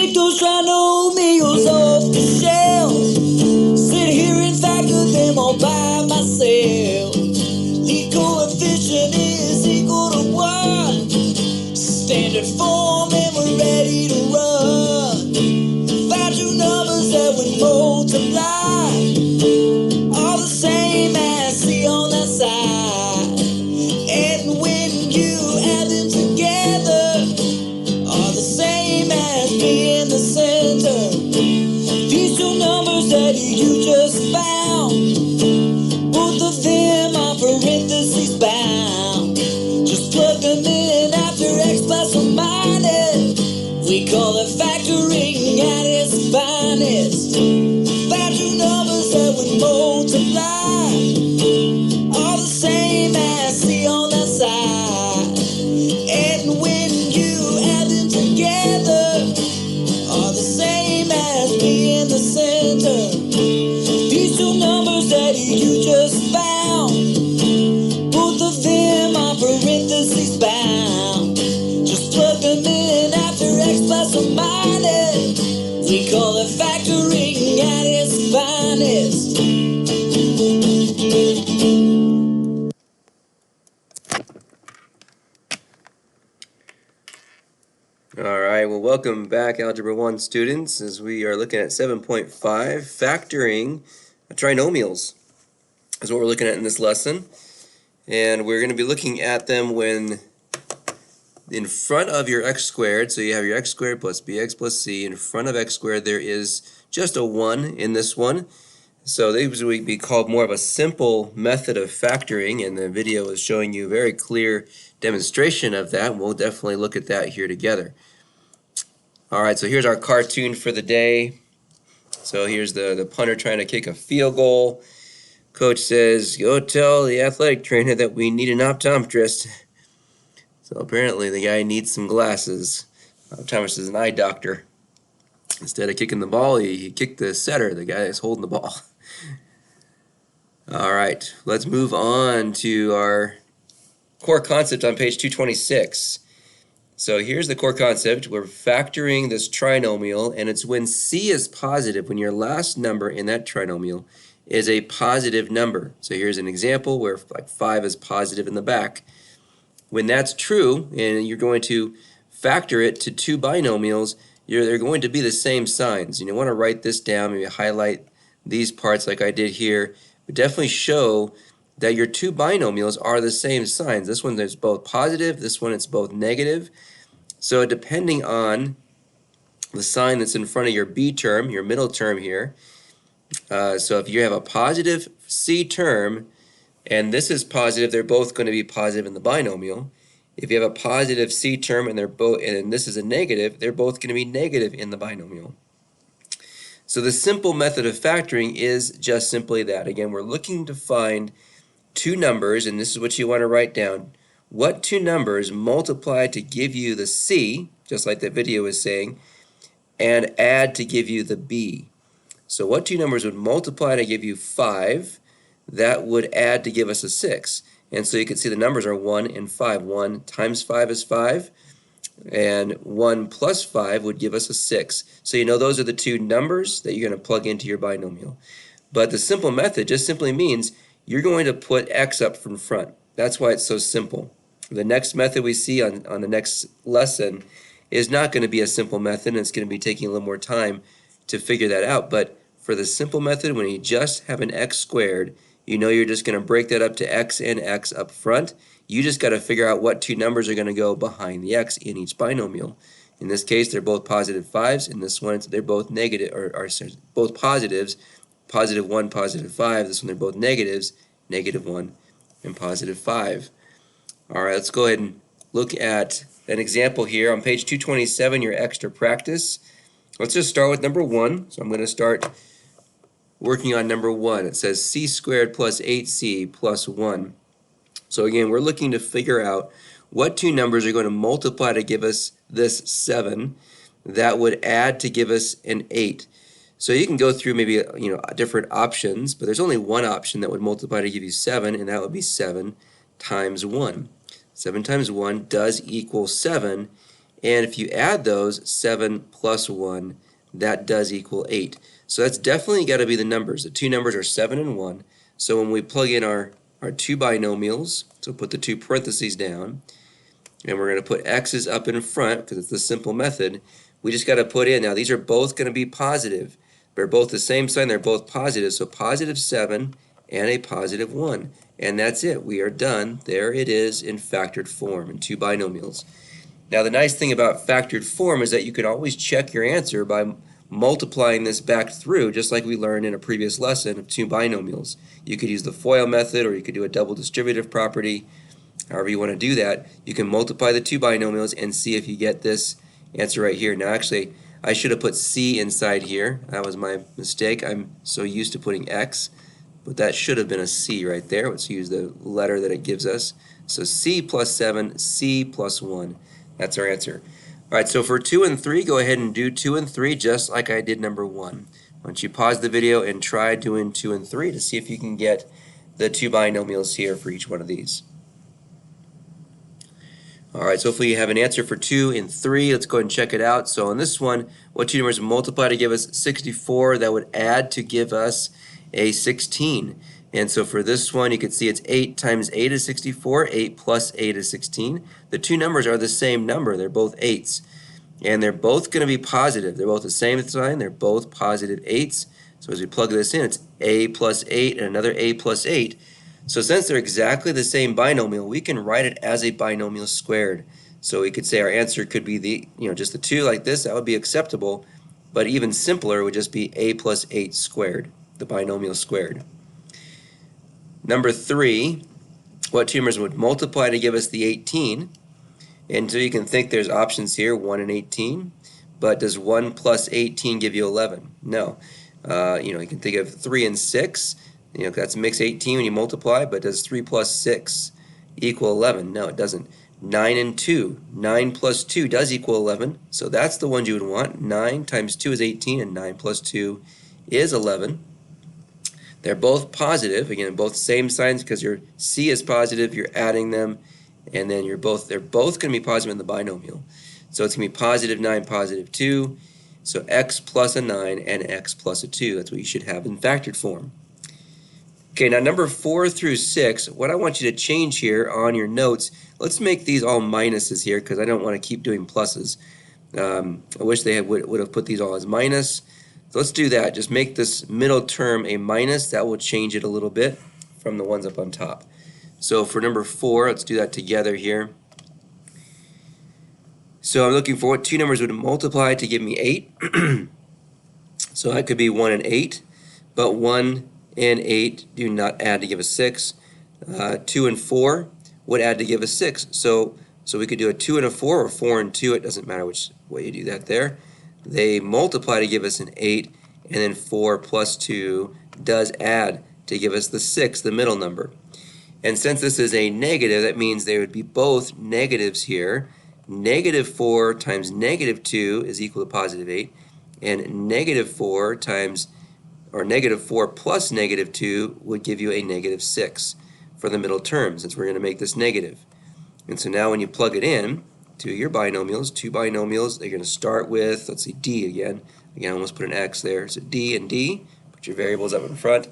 take those trinomials off the shelf. Sit here and factor them all by myself. The coefficient is equal to 1. Standard form and we're ready to run. Find two numbers that would multiply all the same as C on that side. And when you add them together, are the same as B in the center. These two numbers that you just found, both of them are parentheses bound. Just plug them in after x plus or minus. We call it factoring at its finest. Find two numbers that would multiply all the same as C on that side. And when you add them together, are the same as B in the center. These two numbers that you just found, both of them are parentheses bound. Just plug them in after x plus or minus. We call it factoring at its finest. All right, well, welcome back, Algebra 1 students, as we are looking at 7.5, factoring trinomials is what we're looking at in this lesson. And we're going to be looking at them when in front of your x squared, so you have your x squared plus bx plus c. In front of x squared, there is just a 1 in this one. So these would be called more of a simple method of factoring, and the video is showing you a very clear demonstration of that, and we'll definitely look at that here together. Alright, so here's our cartoon for the day. So here's the punter trying to kick a field goal. Coach says, go tell the athletic trainer that we need an optometrist. So apparently the guy needs some glasses. Optometrist is an eye doctor. Instead of kicking the ball, he kicked the setter, the guy that's holding the ball. Alright, let's move on to our core concept on page 226. So here's the core concept. We're factoring this trinomial, and it's when C is positive, when your last number in that trinomial is a positive number. So here's an example where like 5 is positive in the back. When that's true, and you're going to factor it to two binomials, they're going to be the same signs. You want to write this down, maybe highlight these parts like I did here, but definitely show that your two binomials are the same signs. This one is both positive, this one it's both negative. So depending on the sign that's in front of your B term, your middle term here, so if you have a positive C term and this is positive, they're both going to be positive in the binomial. If you have a positive C term and this is a negative, they're both going to be negative in the binomial. So the simple method of factoring is just simply that. Again, we're looking to find two numbers, and this is what you want to write down. What two numbers multiply to give you the C, just like the video is saying, and add to give you the B. So what two numbers would multiply to give you 5, that would add to give us a 6. And so you can see the numbers are 1 and 5. 1 times 5 is 5, and 1 plus 5 would give us a 6. So you know those are the two numbers that you're going to plug into your binomial. But the simple method just simply means you're going to put x up from front. That's why it's so simple. The next method we see on the next lesson is not going to be a simple method, and it's going to be taking a little more time to figure that out. But for the simple method, when you just have an x squared, you know you're just going to break that up to x and x up front. You just got to figure out what two numbers are going to go behind the x in each binomial. In this case, they're both positive 5s. In this one, they're both negative, or both positives. Positive 1, positive 5. This one, they're both negatives. Negative 1 and positive 5. All right, let's go ahead and look at an example here on page 227, your extra practice. Let's just start with number 1. So I'm going to start working on number 1. It says c squared plus 8c plus 1. So again, we're looking to figure out what two numbers are going to multiply to give us this 7 that would add to give us an 8. So you can go through maybe different options, but there's only one option that would multiply to give you 7, and that would be 7 times 1. 7 times 1 does equal 7, And if you add those, 7 plus 1, that does equal 8. So that's definitely got to be the numbers. The two numbers are 7 and 1. So when we plug in our two binomials, so put the two parentheses down, and we're going to put x's up in front because it's the simple method. We just got to put in, now these are both going to be positive. They're both the same sign, they're both positive, so positive 7 and a positive 1. And that's it, we are done. There it is in factored form in two binomials. Now the nice thing about factored form is that you can always check your answer by multiplying this back through, just like we learned in a previous lesson of two binomials. You could use the FOIL method, or you could do a double distributive property. However you want to do that, you can multiply the two binomials and see if you get this answer right here. Now actually, I should have put C inside here. That was my mistake. I'm so used to putting X, but that should have been a C right there. Let's use the letter that it gives us. So C plus 7, C plus 1. That's our answer. All right, so for 2 and 3, go ahead and do 2 and 3 just like I did number 1. Why don't you pause the video and try doing 2 and 3 to see if you can get the two binomials here for each one of these. All right, so hopefully you have an answer for 2 and 3. Let's go ahead and check it out. So on this one, what two numbers multiply to give us 64? That would add to give us a 16. And so for this one, you can see it's 8 times 8 is 64. 8 plus 8 is 16. The two numbers are the same number. They're both 8s. And they're both going to be positive. They're both the same sign. They're both positive 8s. So as we plug this in, it's a plus 8 and another a plus 8. So since they're exactly the same binomial, we can write it as a binomial squared. So we could say our answer could be just the 2 like this. That would be acceptable. But even simpler would just be a plus 8 squared, the binomial squared. Number 3, what two numbers would multiply to give us the 18? And so you can think there's options here, 1 and 18. But does 1 plus 18 give you 11? No. You can think of 3 and 6. That's mix 18 when you multiply, but does 3 plus 6 equal 11? No, it doesn't. 9 and 2. 9 plus 2 does equal 11, so that's the ones you would want. 9 times 2 is 18, and 9 plus 2 is 11. They're both positive. Again, both same signs because your C is positive, you're adding them, and then they're both going to be positive in the binomial. So it's going to be positive 9, positive 2. So x plus a 9 and x plus a 2. That's what you should have in factored form. Okay, now number 4 through 6, what I want you to change here on your notes, let's make these all minuses here because I don't want to keep doing pluses. I wish they would have put these all as minus. So let's do that. Just make this middle term a minus. That will change it a little bit from the ones up on top. So for number 4, let's do that together here. So I'm looking for what two numbers would multiply to give me 8. So that could be 1 and 8, but 1 and 8 do not add to give us 6. 2 and 4 would add to give us 6. So we could do a 2 and a 4 or 4 and 2. It doesn't matter which way you do that there. They multiply to give us an 8, and then 4 plus 2 does add to give us the 6, the middle number. And since this is a negative, that means they would be both negatives here. Negative 4 times negative 2 is equal to positive 8, and negative 4 times, or negative 4 plus negative 2 would give you a negative 6 for the middle term, since we're going to make this negative. And so now when you plug it in to your binomials, two binomials, they're going to start with, let's see, d again. Again, I almost put an x there. So d and d, put your variables up in front.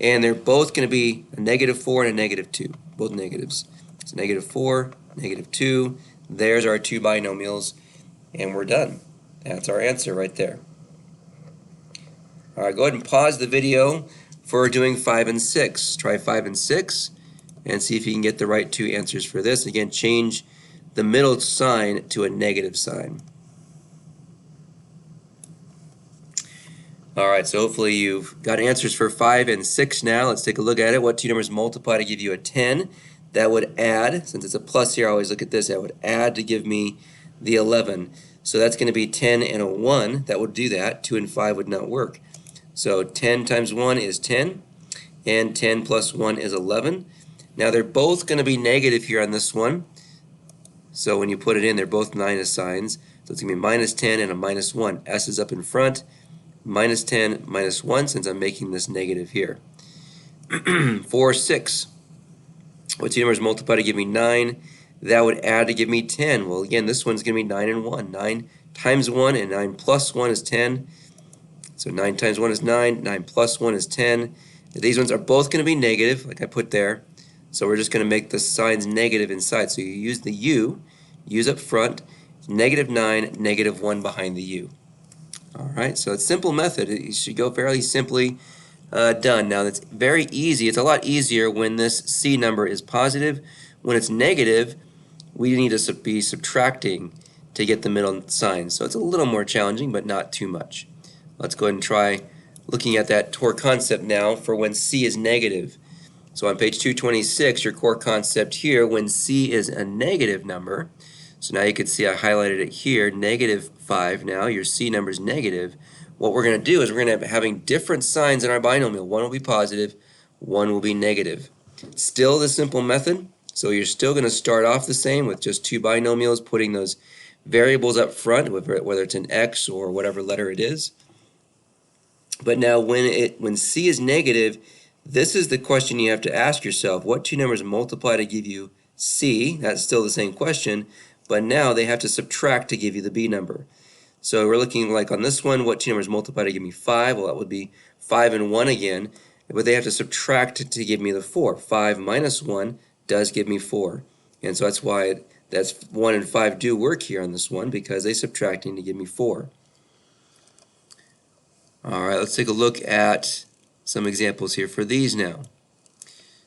And they're both going to be a negative 4 and a negative 2, both negatives. So negative 4, negative 2. There's our two binomials, and we're done. That's our answer right there. All right, go ahead and pause the video for doing 5 and 6. Try 5 and 6 and see if you can get the right two answers for this. Again, change the middle sign to a negative sign. All right, so hopefully you've got answers for 5 and 6 now. Let's take a look at it. What two numbers multiply to give you a 10? That would add, since it's a plus here, I always look at this, that would add to give me the 11. So that's going to be 10 and a 1. That would do that. 2 and 5 would not work. So 10 times 1 is 10, and 10 plus 1 is 11. Now they're both going to be negative here on this one. So when you put it in, they're both minus signs. So it's going to be minus 10 and a minus 1. S is up in front. Minus 10, minus 1, since I'm making this negative here. 4, 6. What two numbers multiply to give me 9? that would add to give me 10. Well, again, this one's going to be 9 and 1. 9 times 1 and 9 plus 1 is 10. So 9 times 1 is 9. 9 plus 1 is 10. These ones are both going to be negative, like I put there. So we're just going to make the signs negative inside. So you use the U, U's up front, negative 9, negative 1 behind the U. Alright, so it's a simple method. It should go fairly simply done. Now that's very easy. It's a lot easier when this C number is positive. When it's negative, we need to be subtracting to get the middle sign. So it's a little more challenging, but not too much. Let's go ahead and try looking at that core concept now for when C is negative. So on page 226, your core concept here, when C is a negative number, so now you can see I highlighted it here, negative 5 now, your C number is negative. What we're going to do is we're going to have having different signs in our binomial. One will be positive, one will be negative. Still the simple method, so you're still going to start off the same with just two binomials, putting those variables up front, whether it's an x or whatever letter it is. But now when C is negative, this is the question you have to ask yourself. What two numbers multiply to give you C? That's still the same question, but now they have to subtract to give you the B number. So we're looking like on this one, what two numbers multiply to give me 5? Well, that would be 5 and 1 again, but they have to subtract to give me the 4. 5 minus 1 does give me 4. And so that's why that's 1 and 5 do work here on this one, because they're subtracting to give me 4. Alright, let's take a look at some examples here for these now.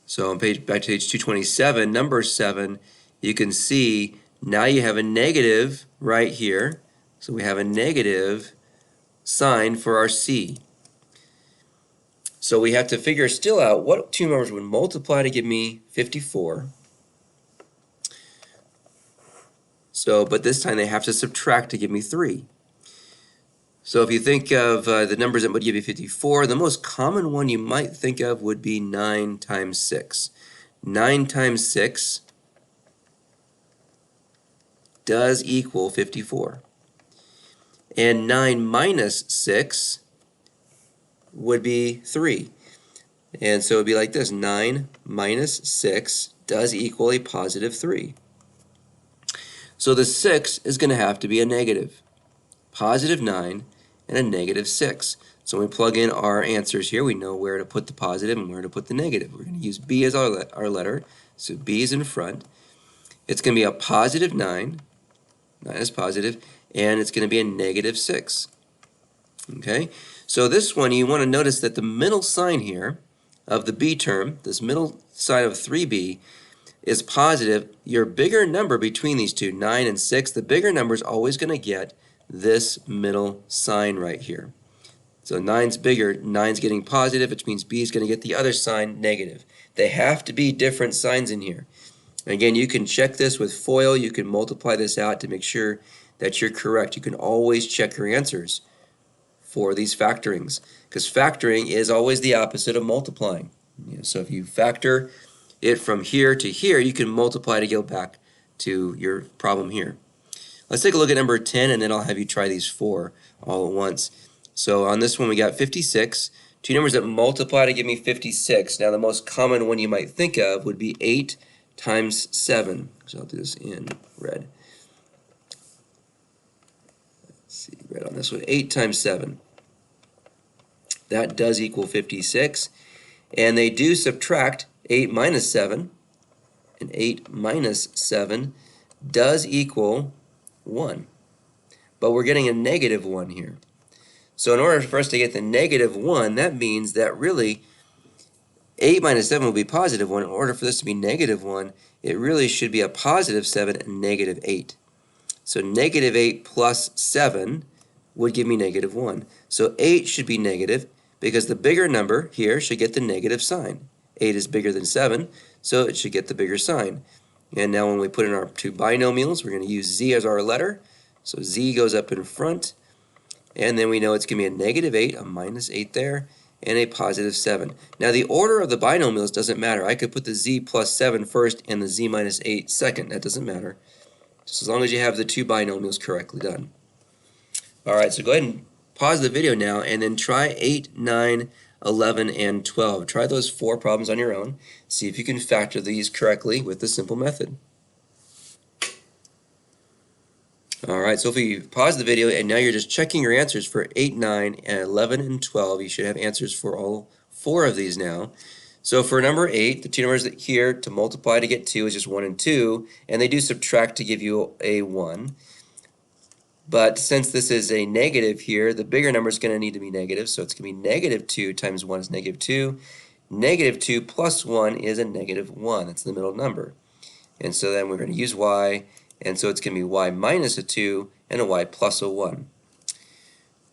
So on back to page 227, number 7, you can see now you have a negative right here. So we have a negative sign for our C. So we have to figure still out what two numbers would multiply to give me 54. But this time they have to subtract to give me 3. So if you think of the numbers that would give you 54, the most common one you might think of would be 9 times 6. 9 times 6 does equal 54. And 9 minus 6 would be 3. And so it would be like this. 9 minus 6 does equal a positive 3. So the 6 is going to have to be a negative. Positive 9 and a negative 6. So when we plug in our answers here, we know where to put the positive and where to put the negative. We're going to use B as our letter. So B is in front. It's going to be a positive 9. 9 is positive. And it's going to be a negative 6. Okay? So this one, you want to notice that the middle sign here of the B term, this middle sign of 3B, is positive. Your bigger number between these two, 9 and 6, the bigger number is always going to get this middle sign right here. So 9's bigger, 9's getting positive, which means B is going to get the other sign negative. They have to be different signs in here. Again, you can check this with FOIL. You can multiply this out to make sure that you're correct. You can always check your answers for these factorings, because factoring is always the opposite of multiplying. So if you factor it from here to here, you can multiply to go back to your problem here. Let's take a look at number 10, and then I'll have you try these 4 all at once. So on this one, we got 56. Two numbers that multiply to give me 56. Now the most common one you might think of would be 8 times 7. So I'll do this in red. Let's see, red on this one. 8 times 7. That does equal 56. And they do subtract 8 minus 7. And 8 minus 7 does equal 1. But we're getting a negative 1 here. So in order for us to get the negative 1, that means that really 8 minus 7 will be positive 1. In order for this to be negative 1, it really should be a positive 7 and negative 8. So negative 8 plus 7 would give me negative 1. So 8 should be negative because the bigger number here should get the negative sign. 8 is bigger than 7, so it should get the bigger sign. And now when we put in our two binomials, we're going to use Z as our letter. So Z goes up in front. And then we know it's going to be a negative 8, a minus 8 there, and a positive 7. Now the order of the binomials doesn't matter. I could put the Z plus 7 first and the Z minus 8 second. That doesn't matter. Just as long as you have the two binomials correctly done. Alright, so go ahead and pause the video now and then try 8, 9, 11, and 12. Try those 4 problems on your own. See if you can factor these correctly with the simple method. Alright, so if you pause the video and now you're just checking your answers for 8, 9, and 11, and 12, you should have answers for all 4 of these now. So for number 8, the two numbers that here to multiply to get 2 is just 1 and 2, and they do subtract to give you a 1. But since this is a negative here, the bigger number is going to need to be negative, so it's going to be negative 2 times 1 is negative 2. Negative 2 plus 1 is a negative 1. That's the middle number. And so then we're going to use y, and so it's going to be y minus a 2 and a y plus a 1.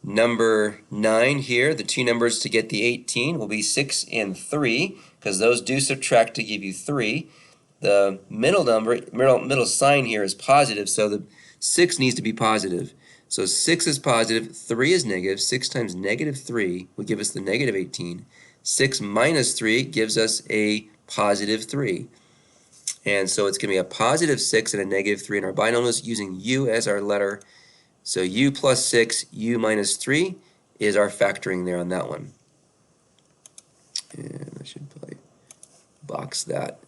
Number 9 here, the two numbers to get the 18 will be 6 and 3, because those do subtract to give you 3. The middle number, middle sign here is positive, so the 6 needs to be positive. So 6 is positive, 3 is negative. 6 times negative 3 would give us the negative 18. 6 minus 3 gives us a positive 3. And so it's going to be a positive 6 and a negative 3 in our binomials using u as our letter. So u plus 6, u minus 3 is our factoring there on that one. And I should probably box that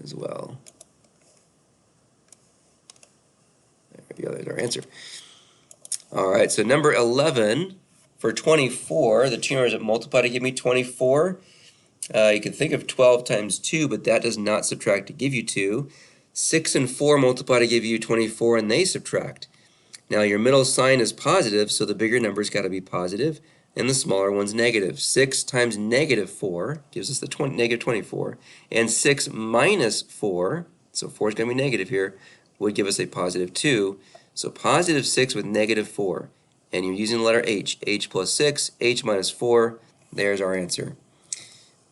as well. There we go, there's our answer. Alright, so number 11 for 24, the two numbers that multiply to give me 24. You can think of 12 times 2, but that does not subtract to give you 2. 6 and 4 multiply to give you 24, and they subtract. Now your middle sign is positive, so the bigger number's got to be positive, and the smaller one's negative. 6 times negative 4 gives us the negative 24, and 6 minus 4, so 4 is going to be negative here, would give us a positive 2. So positive 6 with negative 4, and you're using the letter h. h plus 6, h minus 4, there's our answer.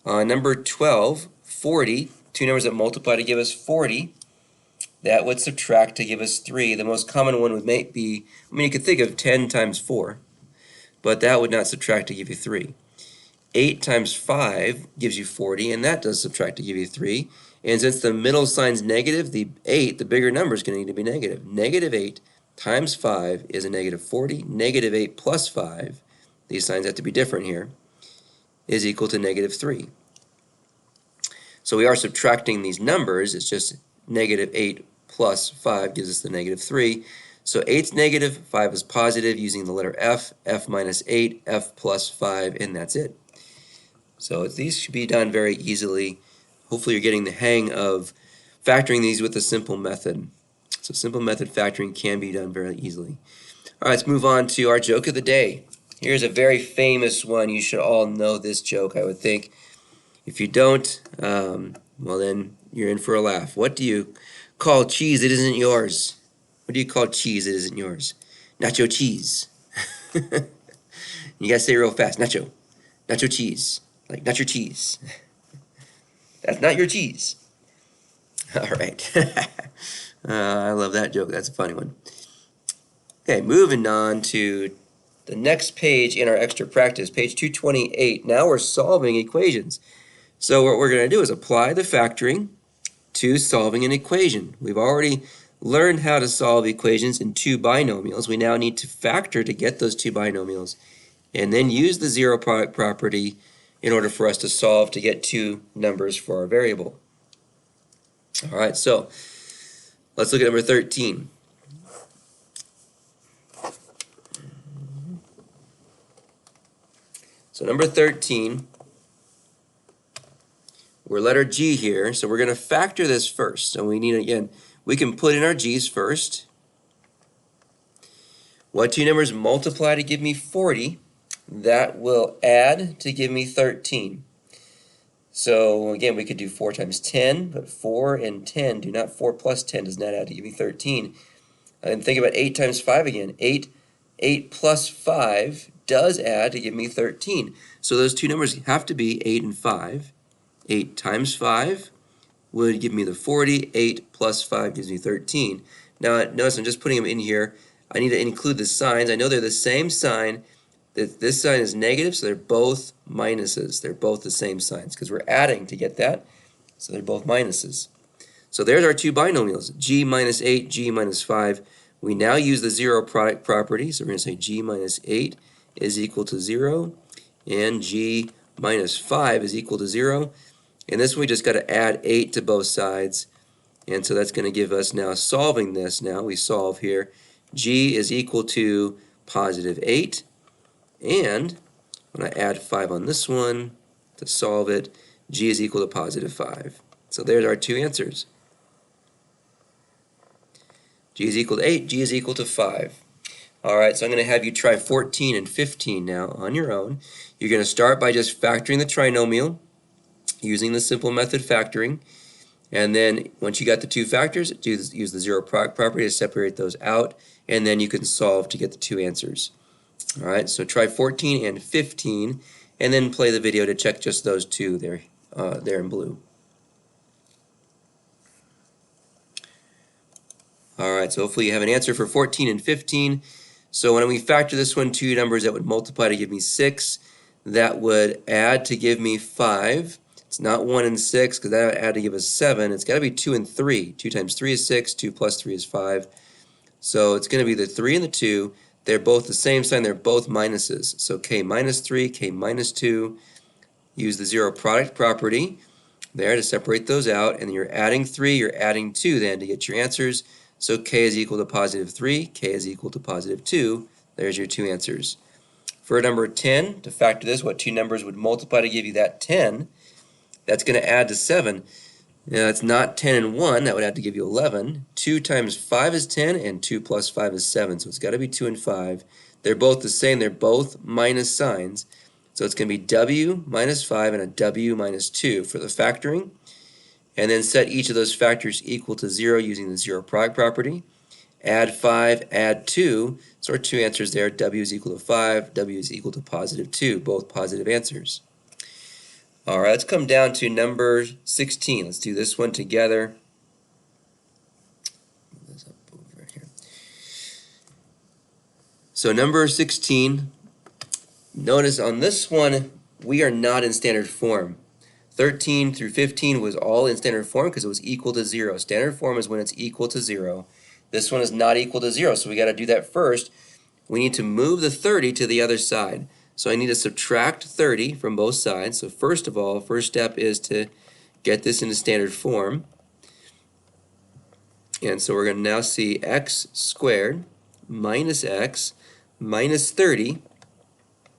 Number 12, 40, two numbers that multiply to give us 40. That would subtract to give us 3. The most common one would be, you could think of 10 times 4, but that would not subtract to give you 3. 8 times 5 gives you 40, and that does subtract to give you 3. And since the middle sign's negative, the 8, the bigger number, is going to need to be negative. Negative 8 times 5 is a negative 40. Negative 8 plus 5, these signs have to be different here, is equal to negative 3. So we are subtracting these numbers. It's just negative 8 plus 5 gives us the negative 3. So 8's negative, 5 is positive using the letter f, f minus 8, f plus 5, and that's it. So these should be done very easily. Hopefully you're getting the hang of factoring these with a simple method. So simple method factoring can be done very easily. All right, let's move on to our joke of the day. Here's a very famous one. You should all know this joke, I would think. If you don't, well then you're in for a laugh. What do you call cheese that isn't yours? What do you call cheese that isn't yours? Nacho cheese. You gotta say it real fast. Nacho. Nacho cheese. Like nacho cheese. That's not your cheese. All right. I love that joke. That's a funny one. Okay, moving on to the next page in our extra practice, page 228. Now we're solving equations. So what we're going to do is apply the factoring to solving an equation. We've already learned how to solve equations in two binomials. We now need to factor to get those two binomials, and then use the zero product property in order for us to solve to get two numbers for our variable. All right, so let's look at number 13. So number 13, we're letter G here, so we're going to factor this first. So we need, again, we can put in our G's first. What two numbers multiply to give me 40? That will add to give me 13. So again, we could do 4 times 10, but 4 and 10 do not, 4 plus 10 does not add to give me 13. And think about 8 times 5 again. 8 plus 5 does add to give me 13. So those two numbers have to be 8 and 5. 8 times 5 would give me the 40. 8 plus 5 gives me 13. Now notice I'm just putting them in here. I need to include the signs. I know they're the same sign. This sign is negative, so they're both minuses. They're both the same signs because we're adding to get that. So they're both minuses. So there's our two binomials, g minus 8, g minus 5. We now use the zero product property. So we're going to say g minus 8 is equal to 0, and g minus 5 is equal to 0. And this one we just got to add 8 to both sides. And so that's going to give us now, solving this now, we solve here, g is equal to positive 8, and when I add 5 on this one to solve it, g is equal to positive 5. So there's our two answers. G is equal to 8, G is equal to 5. Alright, so I'm going to have you try 14 and 15 now on your own. You're going to start by just factoring the trinomial using the simple method factoring. And then once you got the two factors, use the zero product property to separate those out. And then you can solve to get the two answers. Alright, so try 14 and 15 and then play the video to check just those two there, there in blue. Alright, so hopefully you have an answer for 14 and 15. So when we factor this one, two numbers that would multiply to give me 6, that would add to give me 5. It's not 1 and 6 because that would add to give us 7. It's got to be 2 and 3. 2 times 3 is 6, 2 plus 3 is 5. So it's going to be the 3 and the 2. They're both the same sign, they're both minuses. So k minus 3, k minus 2. Use the zero product property there to separate those out, and then you're adding 3, you're adding 2 then to get your answers. So k is equal to positive 3, k is equal to positive 2. There's your two answers. For number 10, to factor this, what two numbers would multiply to give you that 10? That's going to add to 7. Now it's not 10 and 1, that would have to give you 11. 2 times 5 is 10, and 2 plus 5 is 7, so it's got to be 2 and 5. They're both the same, they're both minus signs. So it's going to be w minus 5 and a w minus 2 for the factoring. And then set each of those factors equal to 0 using the zero product property. Add 5, add 2. So our two answers there, w is equal to 5, w is equal to positive 2, both positive answers. Alright, let's come down to number 16. Let's do this one together. So number 16, notice on this one, we are not in standard form. 13 through 15 was all in standard form because it was equal to 0. Standard form is when it's equal to 0. This one is not equal to 0, so we got to do that first. We need to move the 30 to the other side. So I need to subtract 30 from both sides. So first of all, first step is to get this into standard form. And so we're going to now see x squared minus x minus 30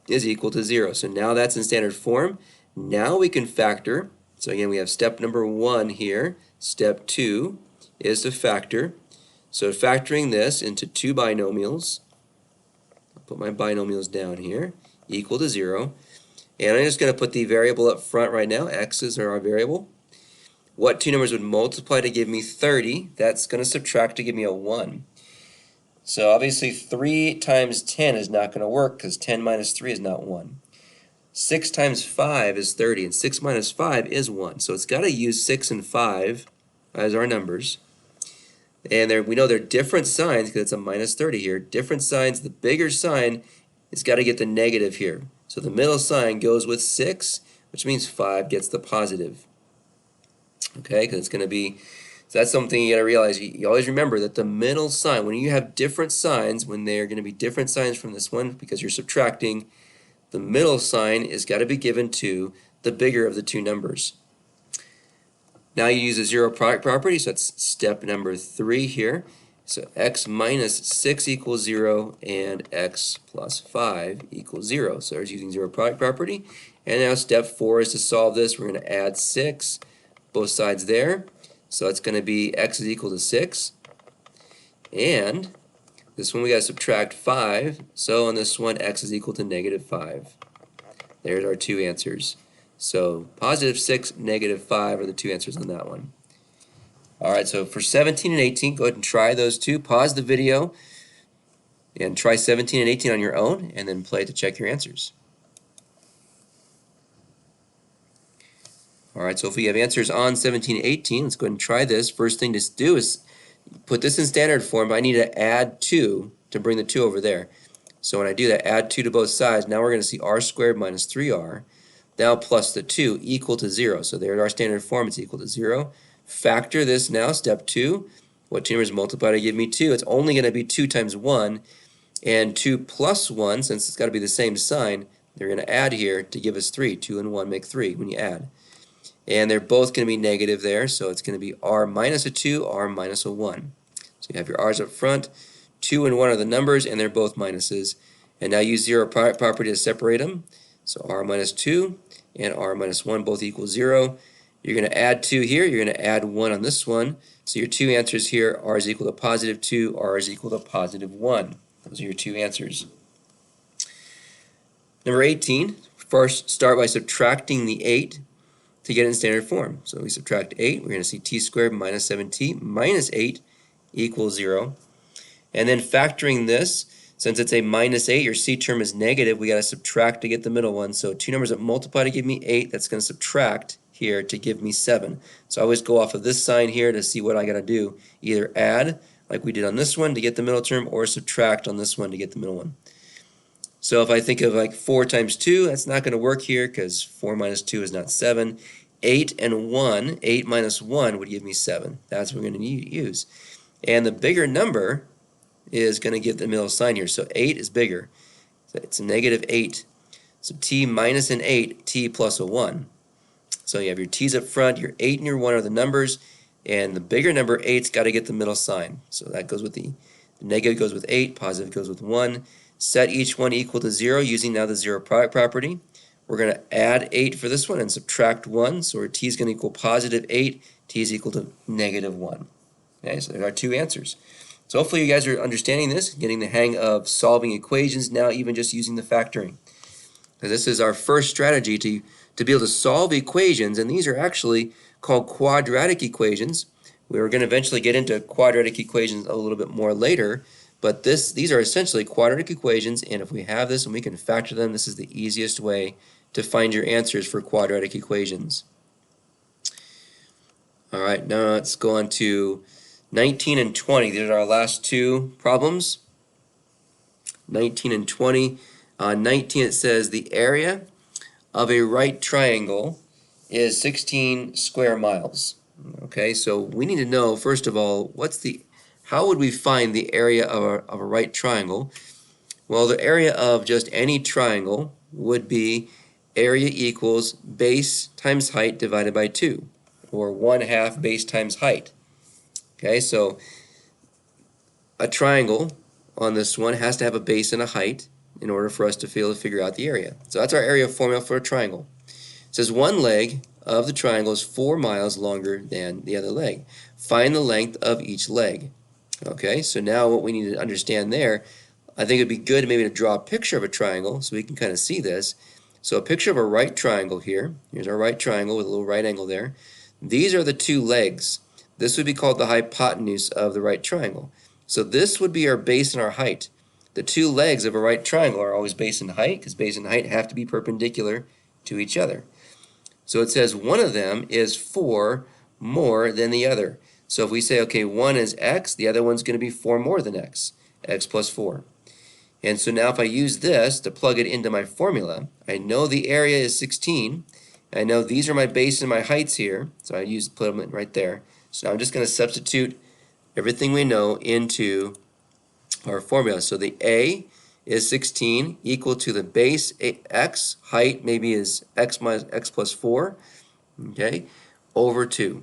is equal to 0. So now that's in standard form. Now we can factor. So again, we have step number 1 here. Step 2 is to factor. So factoring this into two binomials, I'll put my binomials down here, equal to 0. And I'm just going to put the variable up front right now. X's are our variable. What two numbers would multiply to give me 30? That's going to subtract to give me a 1. So obviously 3 times 10 is not going to work because 10 minus 3 is not 1. 6 times 5 is 30, and 6 minus 5 is 1. So it's got to use 6 and 5 as our numbers. And we know they're different signs because it's a minus 30 here. Different signs, the bigger sign has got to get the negative here. So the middle sign goes with 6, which means 5 gets the positive. Okay, because it's going to be, so that's something you got to realize. You always remember that the middle sign, when you have different signs, when they're going to be different signs from this one because you're subtracting, the middle sign is got to be given to the bigger of the two numbers. Now you use a zero product property, so that's step number 3 here. So x minus 6 equals 0 and x plus 5 equals 0. So there's using zero product property. And now step 4 is to solve this. We're going to add 6, both sides there. So it's going to be x is equal to 6. And this one we got to subtract 5. So on this one, x is equal to negative 5. There's our two answers. So positive 6, negative 5 are the two answers on that one. Alright, so for 17 and 18, go ahead and try those two. Pause the video and try 17 and 18 on your own, and then play to check your answers. Alright, so if we have answers on 17 and 18, let's go ahead and try this. First thing to do is put this in standard form, but I need to add 2 to bring the 2 over there. So when I do that, add 2 to both sides. Now we're going to see r squared minus 3r. Now plus the 2 equal to 0. So there's our standard form, it's equal to 0. Factor this now, step 2. What two numbers multiply to give me 2? It's only going to be 2 times 1. And 2 plus 1, since it's got to be the same sign, they're going to add here to give us 3. 2 and 1 make 3 when you add. And they're both going to be negative there, so it's going to be r minus a 2, r minus a 1. So you have your r's up front. 2 and 1 are the numbers, and they're both minuses. And now use zero product property to separate them. So r minus 2 and r minus 1 both equal 0. You're going to add 2 here. You're going to add 1 on this one. So your two answers here, r is equal to positive 2, r is equal to positive 1. Those are your two answers. Number 18, first start by subtracting the 8 to get it in standard form. So we subtract 8, we're going to see t squared minus 7t minus 8 equals 0. And then factoring this, since it's a minus 8, your c term is negative, we got to subtract to get the middle one. So two numbers that multiply to give me 8, that's going to subtract here to give me 7. So I always go off of this sign here to see what I got to do. Either add, like we did on this one, to get the middle term, or subtract on this one to get the middle one. So if I think of like 4 times 2, that's not going to work here because 4 minus 2 is not 7. 8 and 1, 8 minus 1 would give me 7. That's what we're going to use. And the bigger number is going to give the middle sign here. So 8 is bigger. So it's a negative 8. So t minus an 8, t plus a 1. So you have your t's up front, your 8 and your 1 are the numbers, and the bigger number 8's got to get the middle sign. So that goes with the negative goes with 8, positive goes with 1. Set each one equal to 0 using now the zero product property. We're going to add 8 for this one and subtract 1. So our t is going to equal positive 8, t is equal to negative 1. Okay, so there are two answers. So hopefully you guys are understanding this, getting the hang of solving equations now, even just using the factoring. Because this is our first strategy to be able to solve equations, and these are actually called quadratic equations. We're going to eventually get into quadratic equations a little bit more later, but these are essentially quadratic equations, and if we have this and we can factor them, this is the easiest way to find your answers for quadratic equations. All right, now let's go on to 19 and 20. These are our last two problems. 19 and 20. On 19 it says the area of a right triangle is 16 square miles. Okay, so we need to know, first of all, how would we find the area of a right triangle? Well, the area of just any triangle would be area equals base times height divided by 2, or 1/2 base times height. Okay, so a triangle on this one has to have a base and a height in order for us to be able to figure out the area. So that's our area formula for a triangle. It says one leg of the triangle is 4 miles longer than the other leg. Find the length of each leg. Okay, so now what we need to understand there, I think it'd be good maybe to draw a picture of a triangle so we can kind of see this. So a picture of a right triangle here. Here's our right triangle with a little right angle there. These are the two legs. This would be called the hypotenuse of the right triangle. So this would be our base and our height. The two legs of a right triangle are always base and height because base and height have to be perpendicular to each other. So it says one of them is 4 more than the other. So if we say, okay, one is x, the other one's going to be 4 more than x plus 4. And so now if I use this to plug it into my formula, I know the area is 16. I know these are my base and my heights here, so I put them right there. So now I'm just going to substitute everything we know into our formula. So the A is 16 equal to the base x, height maybe is x minus x plus 4, okay, over 2.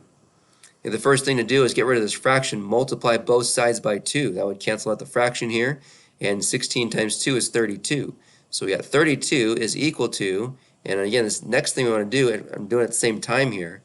And the first thing to do is get rid of this fraction, multiply both sides by 2. That would cancel out the fraction here, and 16 times 2 is 32. So we got 32 is equal to, and again, this next thing we want to do, and I'm doing it at the same time here,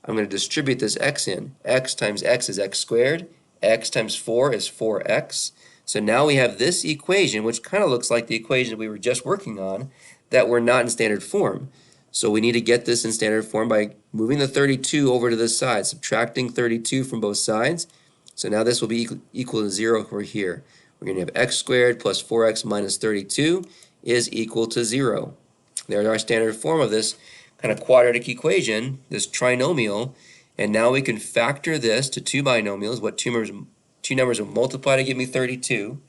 I'm going to distribute this x in. X times x is x squared, x times 4 is 4x. So now we have this equation, which kind of looks like the equation we were just working on, that we're not in standard form. So we need to get this in standard form by moving the 32 over to this side, subtracting 32 from both sides. So now this will be equal to 0 over here. We're going to have x squared plus 4x minus 32 is equal to 0. There's our standard form of this kind of quadratic equation, this trinomial. And now we can factor this to two binomials, what two numbers will multiply to give me 32,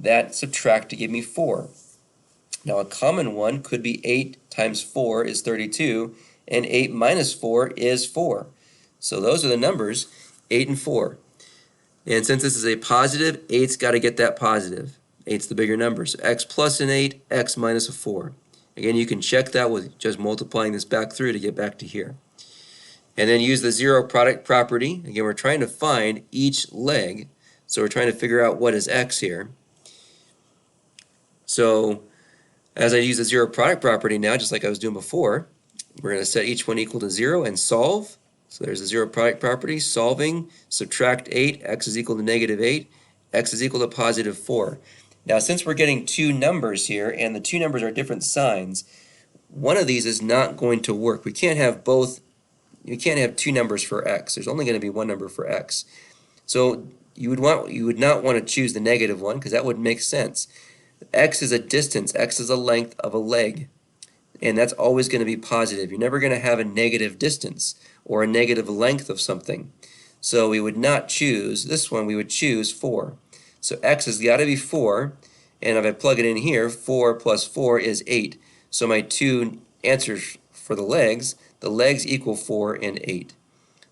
that subtract to give me 4. Now a common one could be 8 times 4 is 32, and 8 minus 4 is 4. So those are the numbers, 8 and 4. And since this is a positive, 8's got to get that positive. 8's the bigger number. So x plus an 8, x minus a 4. Again, you can check that with just multiplying this back through to get back to here. And then use the zero product property. Again, we're trying to find each leg. So we're trying to figure out what is x here. So as I use the zero product property now, just like I was doing before, we're going to set each one equal to 0 and solve. So there's a zero product property, solving, subtract 8, x is equal to -8, x is equal to +4. Now since we're getting two numbers here, and the two numbers are different signs, one of these is not going to work. We can't have both, you can't have two numbers for x. There's only going to be one number for x. So you would not want to choose the negative one, because that wouldn't make sense. X is a distance, x is a length of a leg, and that's always going to be positive. You're never going to have a negative distance or a negative length of something. So we would not choose this one, we would choose 4. So x has got to be 4, and if I plug it in here, 4 plus 4 is 8. So my two answers for the legs equal 4 and 8.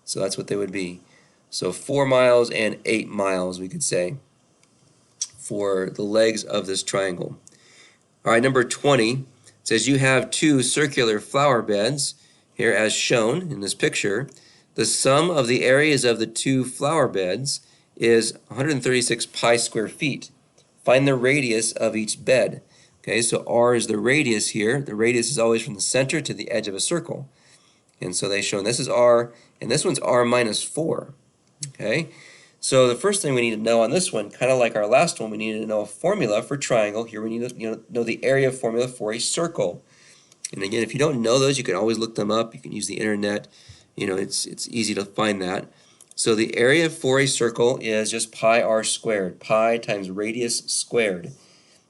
So that's what they would be. So 4 miles and 8 miles, we could say, for the legs of this triangle. All right, number 20 says you have two circular flower beds here as shown in this picture. The sum of the areas of the two flower beds is 136 pi square feet. Find the radius of each bed. Okay, so r is the radius here. The radius is always from the center to the edge of a circle. And so they show, and this is r, and this one's r minus 4. Okay, so the first thing we need to know on this one, kind of like our last one, we need to know a formula for triangle. Here we need to know the area formula for a circle. And again, if you don't know those, you can always look them up. You can use the internet. It's easy to find that. So the area for a circle is just pi r squared, pi times radius squared.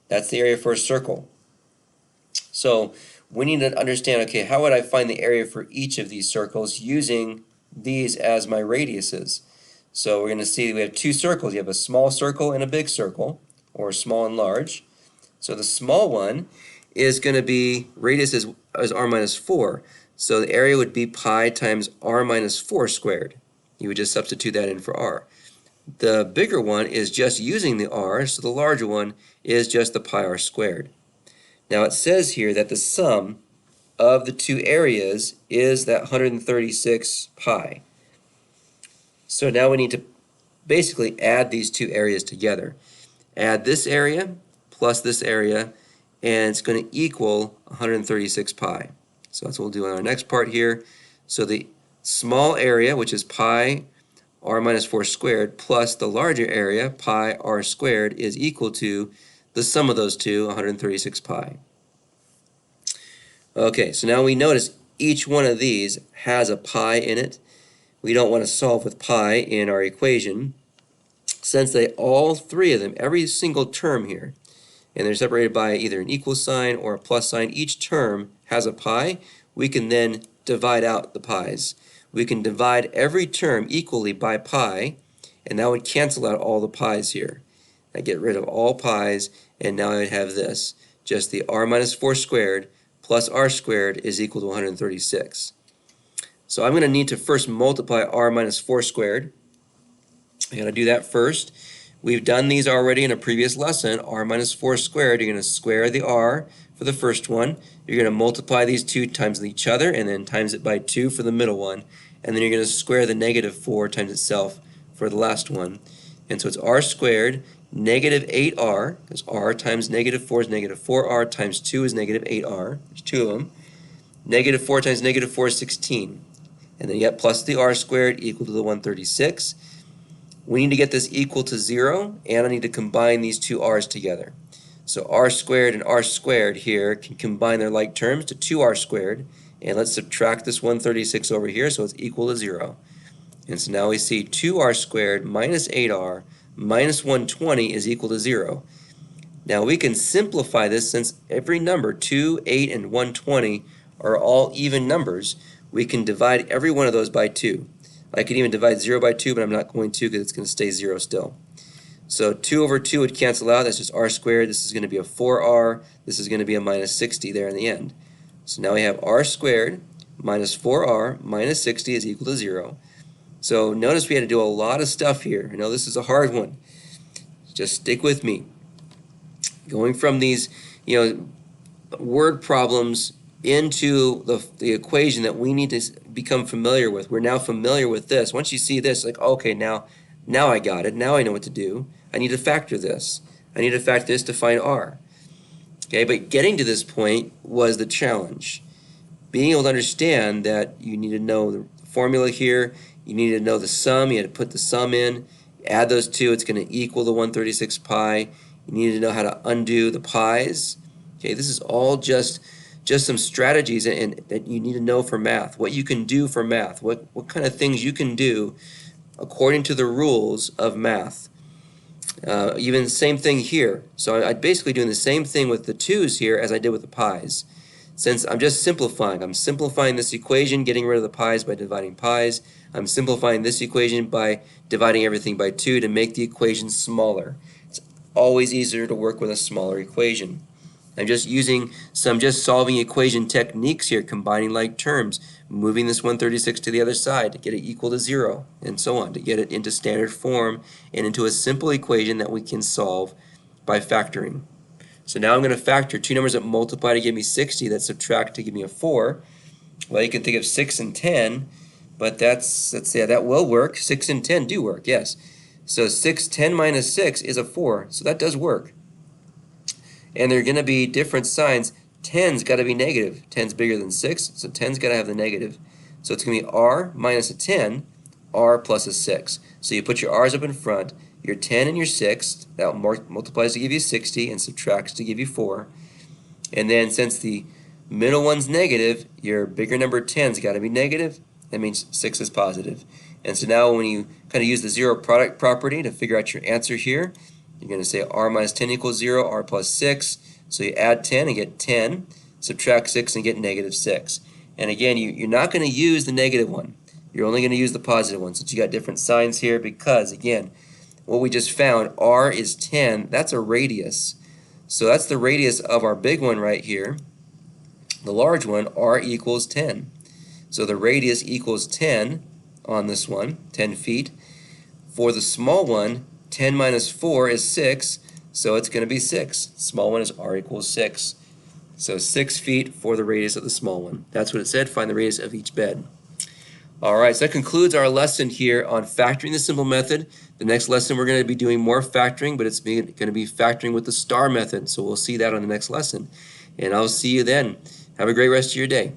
That's the area for a circle. So we need to understand, okay, how would I find the area for each of these circles using these as my radiuses? So we're going to see we have two circles. You have a small circle and a big circle, or small and large. So the small one is going to be, radius is r minus 4. So the area would be pi times r minus 4 squared. You would just substitute that in for r. The bigger one is just using the r, so the larger one is just the pi r squared. Now it says here that the sum of the two areas is that 136 pi. So now we need to basically add these two areas together. Add this area plus this area, and it's going to equal 136 pi. So that's what we'll do on our next part here. So the small area, which is pi r minus 4 squared, plus the larger area, pi r squared, is equal to the sum of those two, 136 pi. Okay, so now we notice each one of these has a pi in it. We don't want to solve with pi in our equation, since all three of them, every single term here, and they're separated by either an equal sign or a plus sign, each term has a pi. We can then divide out the pi's. We can divide every term equally by pi, and that would cancel out all the pi's here. I get rid of all pi's, and now I have this, just the r minus 4 squared plus r squared is equal to 136. So I'm going to need to first multiply r minus 4 squared. I'm going to do that first. We've done these already in a previous lesson. R minus 4 squared, you're going to square the r for the first one. You're going to multiply these two times each other and then times it by 2 for the middle one. And then you're going to square the negative 4 times itself for the last one. And so it's r squared negative 8r, because r times negative 4 is negative 4r, times 2 is negative 8r. There's two of them. Negative 4 times negative 4 is 16. And then yet plus the r squared equal to the 136. We need to get this equal to 0, and I need to combine these two r's together. So r squared and r squared here can combine their like terms to 2r squared, and let's subtract this 136 over here so it's equal to 0. And so now we see 2r squared minus 8r minus 120 is equal to 0. Now we can simplify this, since every number, 2, 8, and 120, are all even numbers. We can divide every one of those by 2. I could even divide 0 by 2, but I'm not going to because it's going to stay 0 still. So 2 over 2 would cancel out. That's just r squared. This is going to be a 4r. This is going to be a minus 60 there in the end. So now we have r squared minus 4r minus 60 is equal to 0. So notice we had to do a lot of stuff here. I know this is a hard one. Just stick with me. Going from these, word problems into the equation that we need to become familiar with. We're now familiar with this. Once you see this, like, okay, now Now I got it. Now I know what to do. I need to factor this. I need to factor this to find r. Okay, but getting to this point was the challenge. Being able to understand that you need to know the formula here, you need to know the sum, you had to put the sum in, add those two, it's going to equal the 136 pi. You need to know how to undo the pi's. Okay, this is all just some strategies and that you need to know for math, what you can do for math, what kind of things you can do according to the rules of math. Even the same thing here. So I'm basically doing the same thing with the 2's here as I did with the pi's. Since I'm just simplifying, I'm simplifying this equation, getting rid of the pi's by dividing pi's. I'm simplifying this equation by dividing everything by 2 to make the equation smaller. It's always easier to work with a smaller equation. I'm just using some solving equation techniques here, combining like terms, moving this 136 to the other side to get it equal to 0, and so on, to get it into standard form and into a simple equation that we can solve by factoring. So now I'm going to factor two numbers that multiply to give me 60, that subtract to give me a 4. Well, you can think of 6 and 10, but let's say that will work. 6 and 10 do work, yes. So 10 minus 6 is a 4, so that does work. And they're going to be different signs. 10's got to be negative. 10's bigger than 6, so 10's got to have the negative. So it's going to be r minus a 10, r plus a 6. So you put your r's up in front, your 10 and your 6, that multiplies to give you 60 and subtracts to give you 4. And then since the middle one's negative, your bigger number 10's got to be negative. That means 6 is positive. And so now when you kind of use the zero product property to figure out your answer here, you're going to say r minus 10 equals 0, r plus 6. So you add 10 and get 10, subtract 6 and get negative 6. And again, you're not going to use the negative one. You're only going to use the positive one since you got different signs here because, again, what we just found, r is 10. That's a radius. So that's the radius of our big one right here. The large one, r equals 10. So the radius equals 10 on this one, 10 feet. For the small one, 10 minus 4 is 6, so it's going to be 6. Small one is r equals 6. So 6 feet for the radius of the small one. That's what it said. Find the radius of each bed. All right, so that concludes our lesson here on factoring the simple method. The next lesson we're going to be doing more factoring, but it's going to be factoring with the star method. So we'll see that on the next lesson. And I'll see you then. Have a great rest of your day.